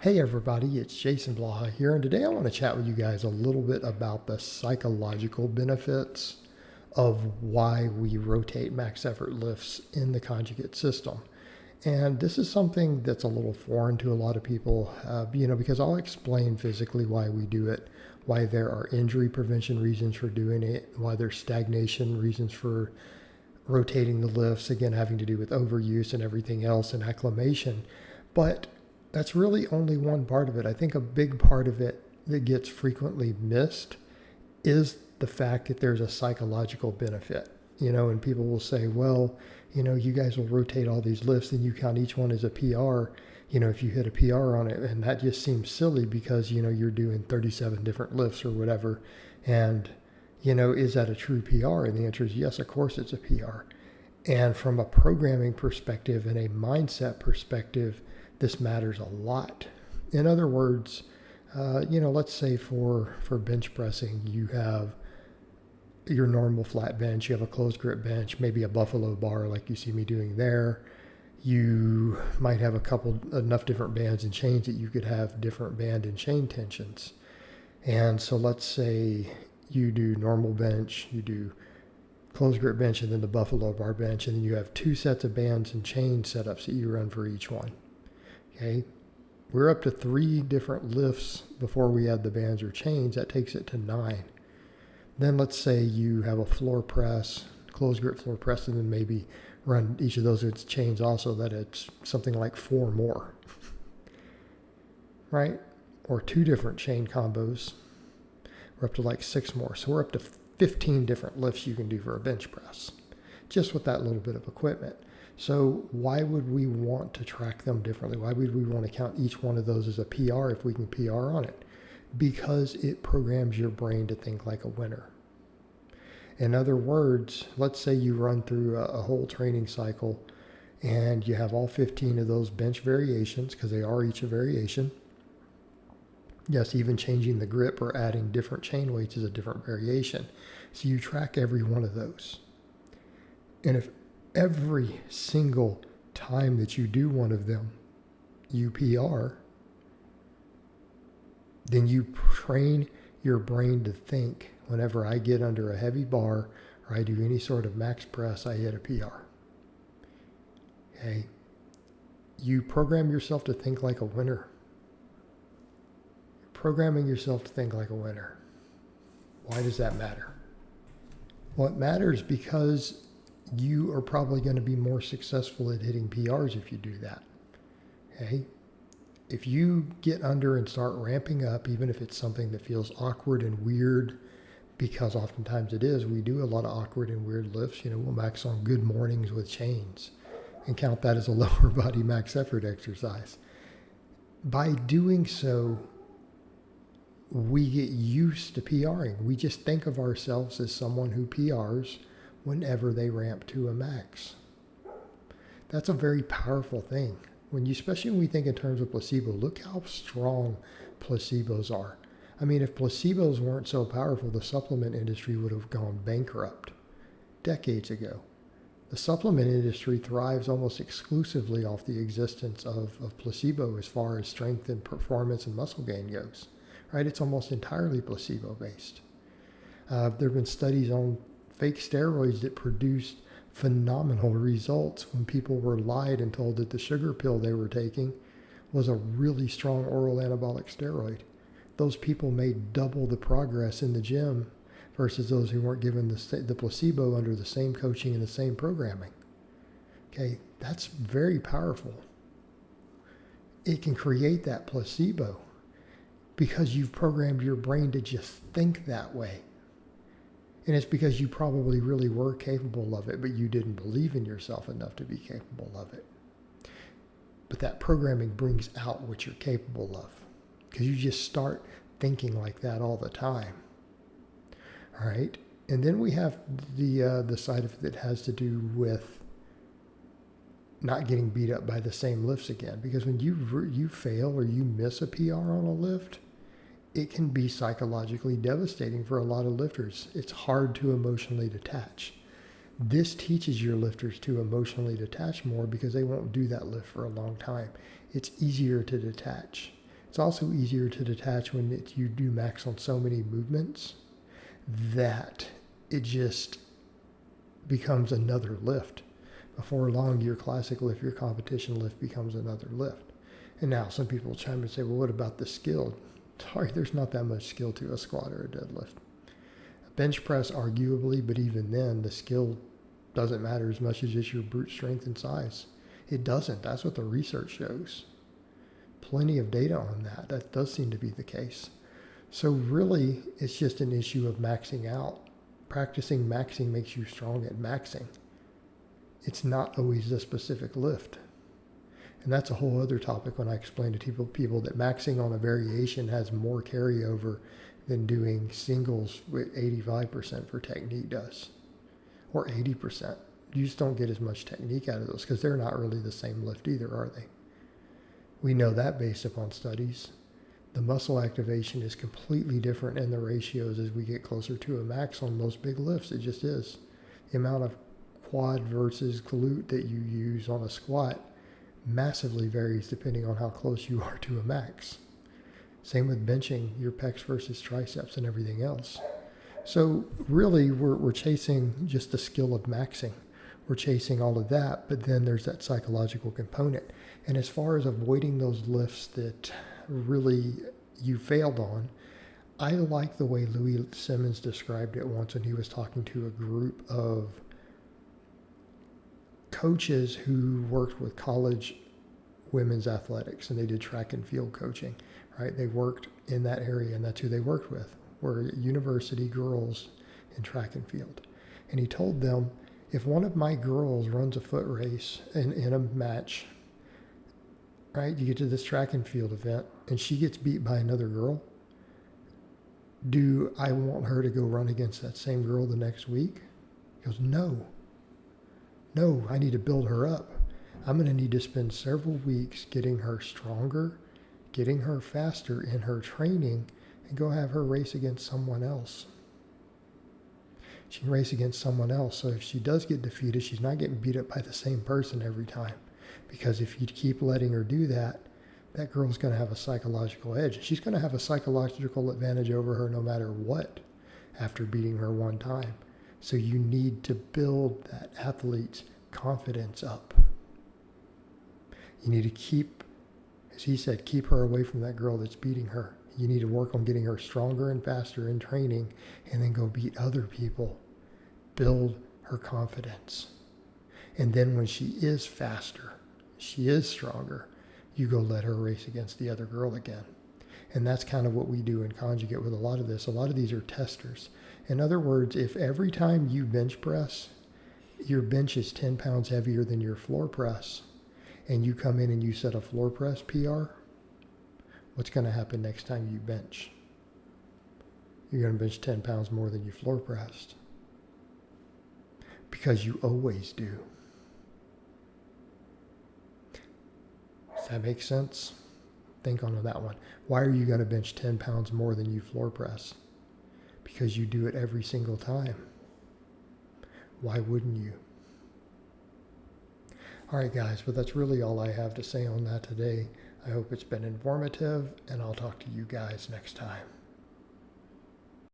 Hey everybody, it's Jason Blaha here, and today I want to chat with you guys a little bit about the psychological benefits of why we rotate max effort lifts in the conjugate system. And this is something that's a little foreign to a lot of people, because I'll explain physically why we do it, why there are injury prevention reasons for doing it, why there's stagnation reasons for rotating the lifts, again, having to do with overuse and everything else and acclimation. But that's really only one part of it. I think a big part of it that gets frequently missed is the fact that there's a psychological benefit. And people will say, well, you guys will rotate all these lifts and you count each one as a PR, if you hit a PR on it. And that just seems silly because, you're doing 37 different lifts or whatever. And, is that a true PR? And the answer is yes, of course it's a PR. And from a programming perspective and a mindset perspective, this matters a lot. In other words, let's say for bench pressing, you have your normal flat bench, you have a closed grip bench, maybe a buffalo bar like you see me doing there. You might have enough different bands and chains that you could have different band and chain tensions. And so let's say you do normal bench, you do closed grip bench, and then the buffalo bar bench, and then you have two sets of bands and chain setups that you run for each one. Okay, we're up to 3 different lifts before we add the bands or chains. That takes it to 9. Then let's say you have a floor press, closed grip floor press, and then maybe run each of those with chains also. That it's something like 4 more, right? Or 2 different chain combos. We're up to like 6 more. So we're up to 15 different lifts you can do for a bench press, just with that little bit of equipment. So why would we want to track them differently? Why would we want to count each one of those as a PR if we can PR on it? Because it programs your brain to think like a winner. In other words, let's say you run through a whole training cycle and you have all 15 of those bench variations, because they are each a variation. Yes, even changing the grip or adding different chain weights is a different variation. So you track every one of those. And if every single time that you do one of them, you PR, then you train your brain to think, whenever I get under a heavy bar or I do any sort of max press, I hit a PR. Okay? You program yourself to think like a winner. You're programming yourself to think like a winner. Why does that matter? Well, it matters because you are probably going to be more successful at hitting PRs if you do that. Okay? If you get under and start ramping up, even if it's something that feels awkward and weird, because oftentimes it is, we do a lot of awkward and weird lifts. We'll max on good mornings with chains and count that as a lower body max effort exercise. By doing so, we get used to PRing. We just think of ourselves as someone who PRs whenever they ramp to a max. That's a very powerful thing. Especially when we think in terms of placebo, look how strong placebos are. I mean, if placebos weren't so powerful, the supplement industry would have gone bankrupt decades ago. The supplement industry thrives almost exclusively off the existence of placebo as far as strength and performance and muscle gain goes, right? It's almost entirely placebo-based. There have been studies on fake steroids that produced phenomenal results when people were lied and told that the sugar pill they were taking was a really strong oral anabolic steroid. Those people made double the progress in the gym versus those who weren't given the placebo under the same coaching and the same programming. Okay, that's very powerful. It can create that placebo because you've programmed your brain to just think that way. And it's because you probably really were capable of it, but you didn't believe in yourself enough to be capable of it. But that programming brings out what you're capable of because you just start thinking like that all the time. All right. And then we have the side of it that has to do with not getting beat up by the same lifts again. Because when you fail or you miss a PR on a lift, it can be psychologically devastating for a lot of lifters. It's hard to emotionally detach. This teaches your lifters to emotionally detach more because they won't do that lift for a long time. It's easier to detach. It's also easier to detach when you do max on so many movements that it just becomes another lift. Before long, your classic lift, your competition lift becomes another lift. And now some people chime and say, well, what about the skill? Sorry, there's not that much skill to a squat or a deadlift. A bench press, arguably, but even then, the skill doesn't matter as much as just your brute strength and size. It doesn't. That's what the research shows. Plenty of data on that. That does seem to be the case. So really, it's just an issue of maxing out. Practicing maxing makes you strong at maxing. It's not always the specific lift. And that's a whole other topic when I explain to people that maxing on a variation has more carryover than doing singles with 85% for technique does, or 80%. You just don't get as much technique out of those because they're not really the same lift either, are they? We know that based upon studies. The muscle activation is completely different in the ratios as we get closer to a max on most big lifts. It just is. The amount of quad versus glute that you use on a squat massively varies depending on how close you are to a max. Same with benching, your pecs versus triceps and everything else. So really, we're chasing just the skill of maxing. We're chasing all of that, but then there's that psychological component. And as far as avoiding those lifts that really you failed on, I like the way Louis Simmons described it once when he was talking to a group of coaches who worked with college women's athletics, and they did track and field coaching, right? They worked in that area, and that's who they worked with, were university girls in track and field. And he told them, if one of my girls runs a foot race in a match, right, you get to this track and field event, and she gets beat by another girl, do I want her to go run against that same girl the next week? He goes, no, I need to build her up. I'm going to need to spend several weeks getting her stronger, getting her faster in her training, and go have her race against someone else. She can race against someone else, so if she does get defeated, she's not getting beat up by the same person every time. Because if you keep letting her do that, that girl's going to have a psychological edge. She's going to have a psychological advantage over her no matter what after beating her one time. So you need to build that athlete's confidence up. You need to keep, as he said, keep her away from that girl that's beating her. You need to work on getting her stronger and faster in training, and then go beat other people. Build her confidence. And then when she is faster, she is stronger, you go let her race against the other girl again. And that's kind of what we do in conjugate with a lot of this. A lot of these are testers. In other words, if every time you bench press, your bench is 10 pounds heavier than your floor press, and you come in and you set a floor press PR, what's going to happen next time you bench? You're going to bench 10 pounds more than you floor pressed. Because you always do. Does that make sense? Think on that one. Why are you going to bench 10 pounds more than you floor press? Because you do it every single time. Why wouldn't you? All right, guys, but that's really all I have to say on that today. I hope it's been informative, and I'll talk to you guys next time.